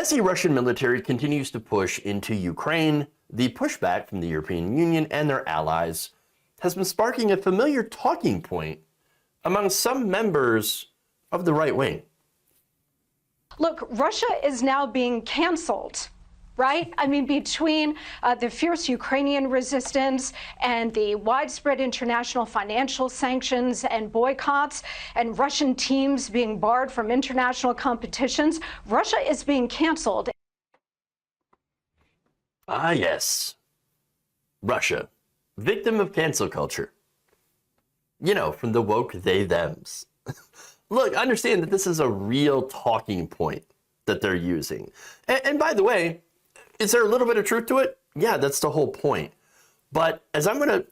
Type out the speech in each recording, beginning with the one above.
As the Russian military continues to push into Ukraine, the pushback from the European Union and their allies has been sparking a familiar talking point among some members of the right wing. Look, Russia is now being canceled, right? I mean, between the fierce Ukrainian resistance and the widespread international financial sanctions and boycotts and Russian teams being barred from international competitions, Russia is being canceled. Ah, yes. Russia, victim of cancel culture. You know, from the woke they thems. Look, understand that this is a real talking point that they're using. And by the way, is there a little bit of truth to it? Yeah, that's the whole point. But as I'm going to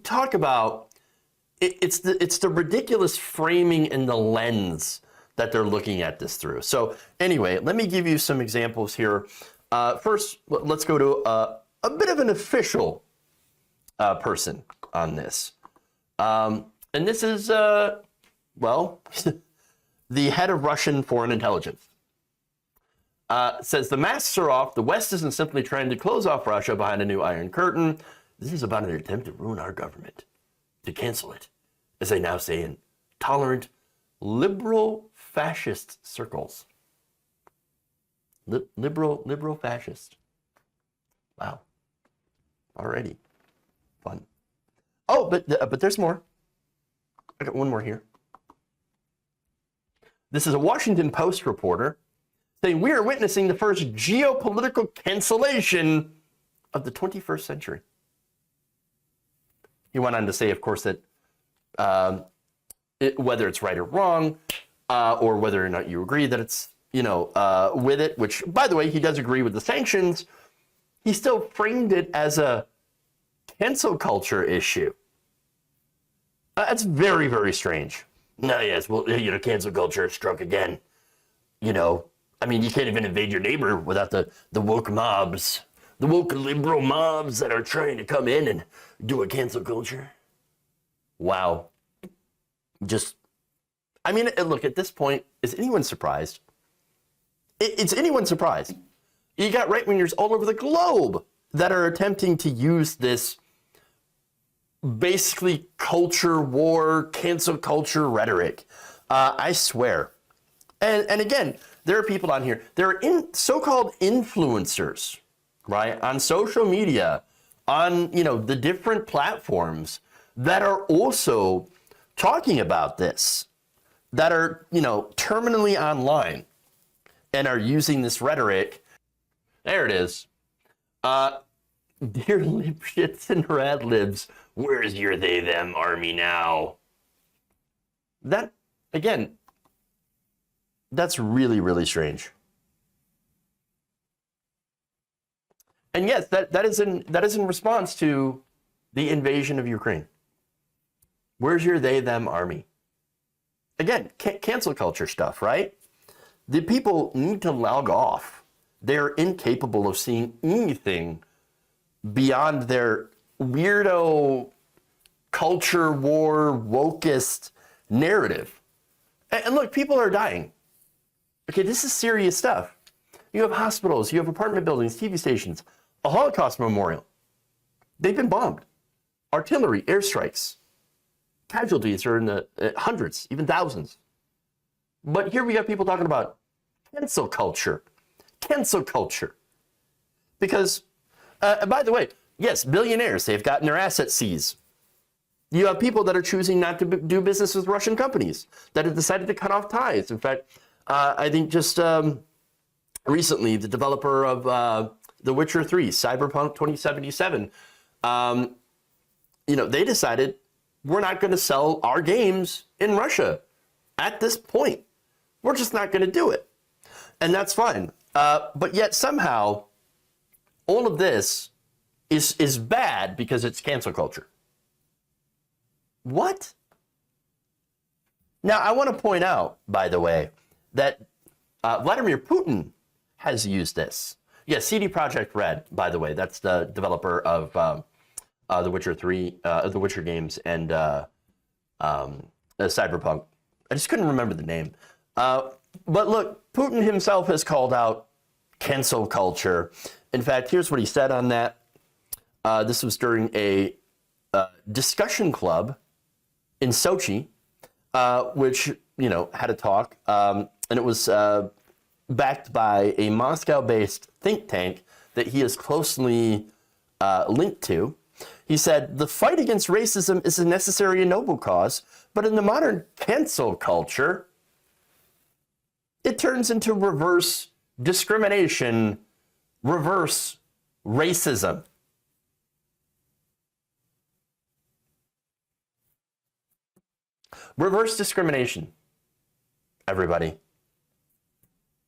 talk about, it's the ridiculous framing and the lens that they're looking at this through. So anyway, let me give you some examples here. First, let's go to a bit of an official person on this. And this is, well, the head of Russian foreign intelligence. Says the masks are off. The West isn't simply trying to close off Russia behind a new Iron Curtain. This is about an attempt to ruin our government, to cancel it, as they now say in tolerant, liberal fascist circles. Liberal fascist. Wow. Already. Fun. Oh, but there's more. I got one more here. This is a Washington Post reporter saying we are witnessing the first geopolitical cancellation of the 21st century. He went on to say, of course, that whether it's right or wrong, or whether or not you agree that it's, with it, which, by the way, he does agree with the sanctions, he still framed it as a cancel culture issue. That's very, very strange. No, yes, well, cancel culture struck again. I mean, you can't even invade your neighbor without the woke mobs, the woke liberal mobs that are trying to come in and do a cancel culture. Wow. Look, at this point, is anyone surprised? It's anyone's surprise. You got right-wingers all over the globe that are attempting to use this basically culture war, cancel culture rhetoric. I swear. And again, there are people on here, there are so-called influencers, right, on social media, on, the different platforms that are also talking about this, that are, terminally online and are using this rhetoric. There it is. Dear lipshits and radlibs, where's your they them army now? That, again, that's really, really strange. And yes, that is in response to the invasion of Ukraine. Where's your they them army? Again, cancel culture stuff, right? The people need to log off. They're incapable of seeing anything beyond their weirdo culture war wokist narrative. And look, people are dying. Okay, this is serious stuff. You have hospitals, you have apartment buildings, TV stations, a Holocaust memorial. They've been bombed. Artillery, airstrikes. Casualties are in the hundreds, even thousands. But here we have people talking about cancel culture. Cancel culture. Because, by the way, yes, billionaires, they've gotten their assets seized. You have people that are choosing not to do business with Russian companies, that have decided to cut off ties. In fact, I think just recently, the developer of The Witcher 3, Cyberpunk 2077, they decided we're not going to sell our games in Russia at this point. We're just not going to do it. And that's fine. But yet somehow, all of this is bad because it's cancel culture. What? Now, I want to point out, by the way, that Vladimir Putin has used this. Yes, CD Projekt Red, by the way, that's the developer of The Witcher 3, The Witcher games, and Cyberpunk. I just couldn't remember the name. But look, Putin himself has called out cancel culture. In fact, here's what he said on that. This was during a discussion club in Sochi, which, had a talk, and it was backed by a Moscow-based think tank that he is closely linked to. He said, the fight against racism is a necessary and noble cause, but in the modern cancel culture, it turns into reverse discrimination, reverse racism. Reverse discrimination, everybody.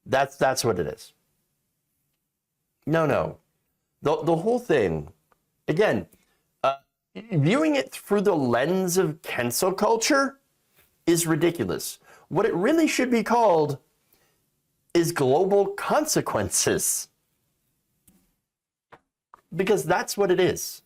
That's what it is. No. The whole thing, again, viewing it through the lens of cancel culture is ridiculous. What it really should be called is global consequences. Because that's what it is.